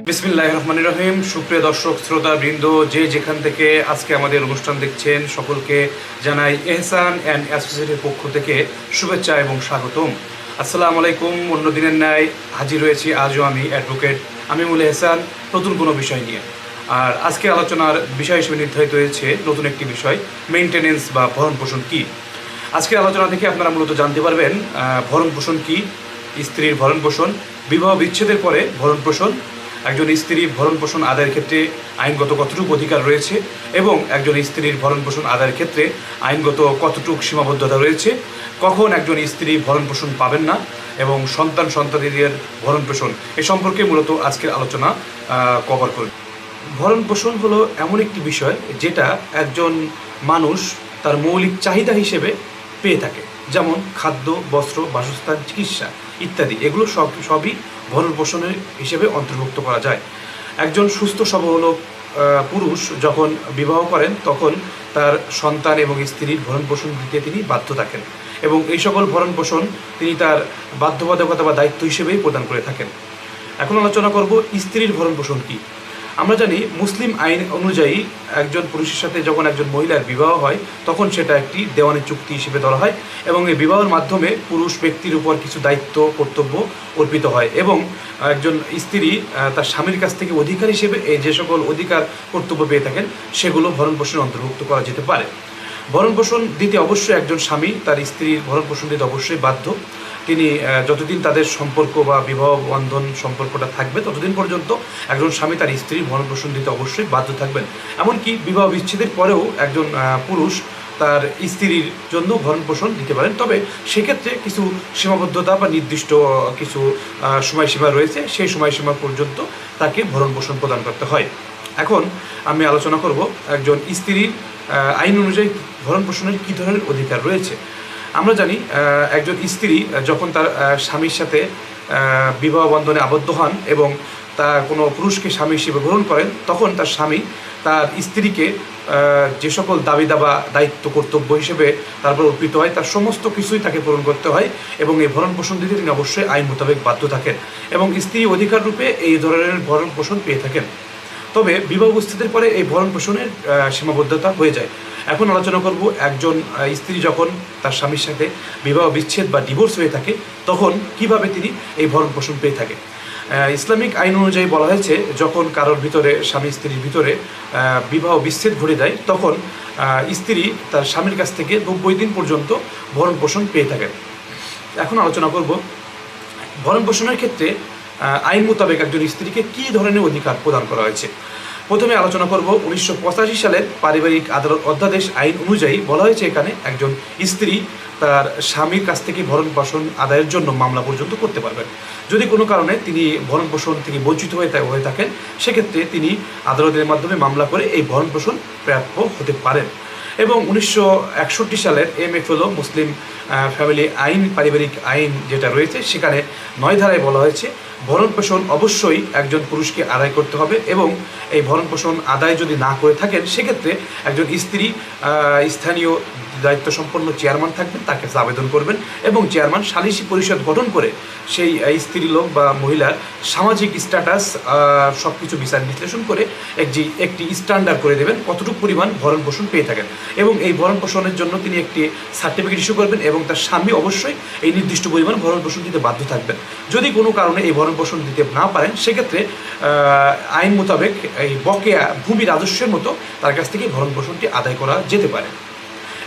বিসমিল্লাহির রহমানির রহিম। সুপ্রিয় দর্শক শ্রোতা বৃন্দ, যে যেখান থেকে আজকে আমাদের অনুষ্ঠান দেখছেন, সকলকে জানাই এহসান অ্যান্ড অ্যাসোসিয়েটের পক্ষ থেকে শুভেচ্ছা এবং স্বাগতম। আসসালামু আলাইকুম। অন্য দিনের ন্যায় হাজির হয়েছি আজও আমি অ্যাডভোকেট আমিমুল এহসান নতুন কোনো বিষয় নিয়ে। আর আজকে আলোচনার বিষয় হিসেবে নির্ধারিত হয়েছে নতুন একটি বিষয়, মেইনটেনেন্স বা ভরণ পোষণ কী। আজকের আলোচনা থেকে আপনারা মূলত জানতে পারবেন ভরণ পোষণ কী, স্ত্রীর ভরণ পোষণ, বিবাহ বিচ্ছেদের পরে ভরণ পোষণ, একজন স্ত্রীর ভরণ পোষণ আদায়ের ক্ষেত্রে আইনগত কতটুকু অধিকার রয়েছে এবং একজন স্ত্রীর ভরণ পোষণ আদায়ের ক্ষেত্রে আইনগত কতটুকু সীমাবদ্ধতা রয়েছে, কখন একজন স্ত্রী ভরণ পোষণ পাবেন না এবং সন্তানদের ভরণ পোষণ এ সম্পর্কে মূলত আজকের আলোচনা কভার করবে। ভরণ পোষণ হলো এমন একটি বিষয় যেটা একজন মানুষ তার মৌলিক চাহিদা হিসেবে পেয়ে থাকে, যেমন খাদ্য, বস্ত্র, বাসস্থান, চিকিৎসা ইত্যাদি। এগুলো সবই ভরণ পোষণের হিসেবে অন্তর্ভুক্ত করা যায়। একজন সুস্থ সবল পুরুষ যখন বিবাহ করেন তখন তার সন্তান এবং স্ত্রীর ভরণ পোষণ দিতে তিনি বাধ্য থাকেন এবং এই সকল ভরণ পোষণ তিনি তার বাধ্যবাধকতা বা দায়িত্ব হিসেবেই প্রদান করে থাকেন। এখন আলোচনা করব স্ত্রীর ভরণ পোষণ কী। আমরা জানি মুসলিম আইন অনুযায়ী একজন পুরুষের সাথে যখন একজন মহিলার বিবাহ হয় তখন সেটা একটি দেওয়ানি চুক্তি হিসেবে ধরা হয় এবং এই বিবাহের মাধ্যমে পুরুষ ব্যক্তির উপর কিছু দায়িত্ব কর্তব্য অর্পিত হয় এবং একজন স্ত্রী তার স্বামীর কাছ থেকে অধিকার হিসেবে এই যে সকল অধিকার কর্তব্য পেয়ে থাকেন সেগুলো ভরণ পোষণে অন্তর্ভুক্ত করা যেতে পারে। ভরণ পোষণ দিতে অবশ্যই একজন স্বামী তার স্ত্রীর ভরণ পোষণ দিতে অবশ্যই বাধ্য। তিনি যতদিন তাদের সম্পর্ক বা বিবাহ বন্ধন সম্পর্কটা থাকবে ততদিন পর্যন্ত একজন স্বামী তার স্ত্রীর ভরণ পোষণ দিতে অবশ্যই বাধ্য থাকবেন। এমনকি বিবাহ বিচ্ছেদের পরেও একজন পুরুষ তার স্ত্রীর জন্য ভরণ পোষণ দিতে পারেন, তবে সেক্ষেত্রে কিছু সীমাবদ্ধতা বা নির্দিষ্ট কিছু সময়সীমা রয়েছে, সেই সময়সীমা পর্যন্ত তাকে ভরণ পোষণ প্রদান করতে হয়। এখন আমি আলোচনা করব একজন স্ত্রীর আইন অনুযায়ী ভরণ পোষণের কী ধরনের অধিকার রয়েছে। আমরা জানি একজন স্ত্রী যখন তার স্বামীর সাথে বিবাহ বন্ধনে আবদ্ধ হন এবং তার কোনো পুরুষকে স্বামী হিসেবে গ্রহণ করেন তখন তার স্বামী তার স্ত্রীকে যে সকল দাবি দাবা দায়িত্ব কর্তব্য হিসেবে তারপর অর্পিত হয় তার সমস্ত কিছুই তাকে পূরণ করতে হয় এবং এই ভরণ পোষণ দিতে তিনি অবশ্যই আইন মোতাবেক বাধ্য থাকেন এবং স্ত্রী অধিকার রূপে এই ধরনের ভরণ পোষণ পেয়ে থাকেন। তবে বিবাহ বিচ্ছেদের পরে এই ভরণ পোষণের সীমাবদ্ধতা হয়ে যায়। এখন আলোচনা করব একজন স্ত্রী যখন তার স্বামীর সাথে বিবাহ বিচ্ছেদ বা ডিভোর্স হয়ে থাকে তখন কিভাবে তিনি এই ভরণ পোষণ পেয়ে থাকে। ইসলামিক আইন অনুযায়ী বলা হয়েছে যখন কারোর ভিতরে স্বামী স্ত্রীর ভিতরে বিবাহ বিচ্ছেদ ঘটে যায় তখন স্ত্রী তার স্বামীর কাছ থেকে 90 দিন পর্যন্ত ভরণ পোষণ পেয়ে থাকেন। এখন আলোচনা করব ভরণ পোষণের ক্ষেত্রে আইন মোতাবেক একজন স্ত্রীকে কী ধরনের অধিকার প্রদান করা হয়েছে। প্রথমে আলোচনা করব 1985 সালের পারিবারিক আদালত অধ্যাদেশ আইন অনুযায়ী বলা হয়েছে এখানে একজন স্ত্রী তার স্বামীর কাছ থেকে ভরণ পোষণ আদায়ের জন্য মামলা পর্যন্ত করতে পারবেন। যদি কোনো কারণে তিনি ভরণ পোষণ থেকে বঞ্চিত হয়ে থাকেন সেক্ষেত্রে তিনি আদালতের মাধ্যমে মামলা করে এই ভরণ পোষণ প্রাপ্য হতে পারেন। এবং 1961 সালের MFLO মুসলিম ফ্যামিলি আইন পারিবারিক আইন যেটা রয়েছে সেখানে 9 ধারায় বলা হয়েছে ভরণ পোষণ অবশ্যই একজন পুরুষকে আদায় করতে হবে এবং এই ভরণ পোষণ আদায় যদি না করে থাকেন সেক্ষেত্রে একজন স্ত্রী স্থানীয় দায়িত্ব সম্পন্ন চেয়ারম্যান থাকবেন, তাকে আবেদন করবেন এবং চেয়ারম্যান সালিসি পরিষদ গঠন করে সেই স্ত্রী লোক বা মহিলার সামাজিক স্ট্যাটাস সব কিছু বিচার বিশ্লেষণ করে একটি স্ট্যান্ডার্ড করে দেবেন কতটুকু পরিমাণ ভরণ পোষণ পেয়ে থাকেন এবং এই ভরণ পোষণের জন্য তিনি একটি সার্টিফিকেট ইস্যু করবেন এবং তার স্বামী অবশ্যই এই নির্দিষ্ট পরিমাণ ভরণ পোষণ দিতে বাধ্য থাকবেন। যদি কোনো কারণে এই ভরণ পোষণ দিতে না পারেন সেক্ষেত্রে আইন মোতাবেক এই বকেয়া ভূমি রাজস্বের মতো তার কাছ থেকে ভরণ পোষণটি আদায় করা যেতে পারে।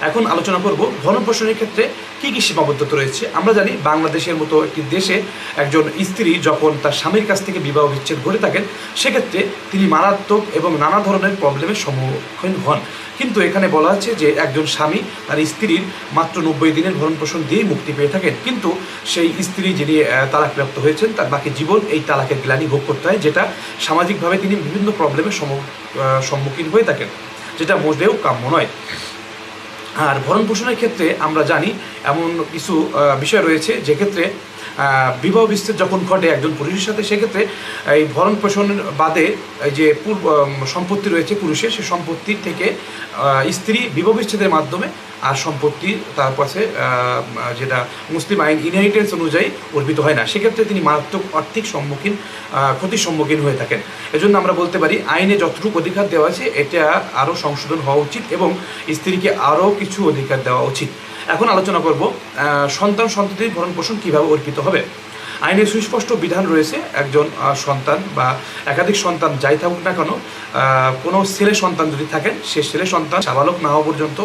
এখন আলোচনা করব ভরণ পোষণের ক্ষেত্রে কী কী সীমাবদ্ধতা রয়েছে। আমরা জানি বাংলাদেশের মতো একটি দেশে একজন স্ত্রী যখন তার স্বামীর কাছ থেকে বিবাহ বিচ্ছেদ ঘটে থাকেন সেক্ষেত্রে তিনি মারাত্মক এবং নানা ধরনের প্রবলেমের সম্মুখীন হন, কিন্তু এখানে বলা আছে যে একজন স্বামী তার স্ত্রীর মাত্র 90 দিনের ভরণ পোষণ দিয়েই মুক্তি পেয়ে থাকেন, কিন্তু সেই স্ত্রী যিনি তালাকপ্রাপ্ত হয়েছেন তার বাকি জীবন এই তালাকের গ্লানি ভোগ করতে হয়, যেটা সামাজিকভাবে তিনি বিভিন্ন প্রবলেমের সম্মুখীন হয়ে থাকেন, যেটা মোটেও কাম্য নয়। আর ভরণ পোষণের ক্ষেত্রে আমরা জানি এমন কিছু বিষয় রয়েছে যে ক্ষেত্রে বিবাহ বিচ্ছেদ যখন ঘটে একজন পুরুষের সাথে, সেক্ষেত্রে এই ভরণ পোষণ বাদে এই যে সম্পত্তি রয়েছে পুরুষের, সেই সম্পত্তির থেকে স্ত্রী বিবাহ বিচ্ছেদের মাধ্যমে আর সম্পত্তি তার কাছে যেটা মুসলিম আইন ইনহেরিটেন্স অনুযায়ী অর্পিত হয় না, সেক্ষেত্রে তিনি মারাত্মক আর্থিক ক্ষতির সম্মুখীন হয়ে থাকেন। এজন্য আমরা বলতে পারি আইনে যতটুকু অধিকার দেওয়া আছে এটা আরও সংশোধন হওয়া উচিত এবং স্ত্রীকে আরও কিছু অধিকার দেওয়া উচিত। এখন আলোচনা করব সন্ততির ভরণ পোষণ কীভাবে অর্পিত হবে। আইনে সুস্পষ্ট বিধান রয়েছে, একজন সন্তান বা একাধিক সন্তান যাই থাকুক না কেন, কোনো ছেলে সন্তান যদি থাকেন, সে ছেলে সন্তান সাবালক না হওয়া পর্যন্ত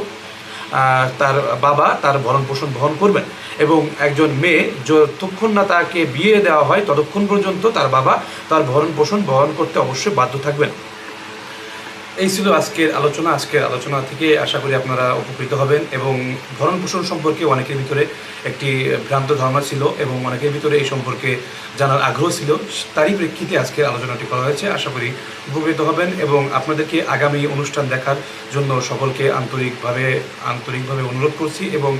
তার বাবা তার ভরণ পোষণ বহন করবেন, এবং একজন মেয়ে যতক্ষণ না তাকে বিয়ে দেওয়া হয় ততক্ষণ পর্যন্ত তার বাবা তার ভরণ পোষণ বহন করতে অবশ্যই বাধ্য থাকবেন। এই ছিল আজকের আলোচনা থেকে আশা করি আপনারা উপকৃত হবেন। এবং ভরণ পোষণ সম্পর্কে অনেকের ভিতরে একটি ভ্রান্ত ধারণা ছিল এবং অনেকের ভিতরে এই সম্পর্কে জানার আগ্রহ ছিল, তারই প্রেক্ষিতে আজকের আলোচনাটি করা হয়েছে। আশা করি উপকৃত হবেন এবং আপনাদেরকে আগামী অনুষ্ঠান দেখার জন্য সকলকে আন্তরিকভাবে অনুরোধ করছি এবং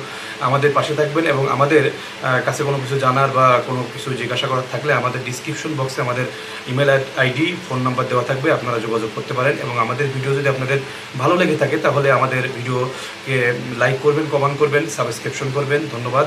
আমাদের পাশে থাকবেন। এবং আমাদের কাছে কোনো কিছু জানার বা কোনো কিছু জিজ্ঞাসা করার থাকলে আমাদের ডিসক্রিপশন বক্সে আমাদের ইমেল আইডি, ফোন নাম্বার দেওয়া থাকবে, আপনারা যোগাযোগ করতে পারেন। এবং আমাদের ভিডিও যদি আপনাদের ভালো লেগে থাকে তাহলে আমাদের ভিডিওকে লাইক করবেন, কমেন্ট করবেন, সাবস্ক্রিপশন করবেন। ধন্যবাদ।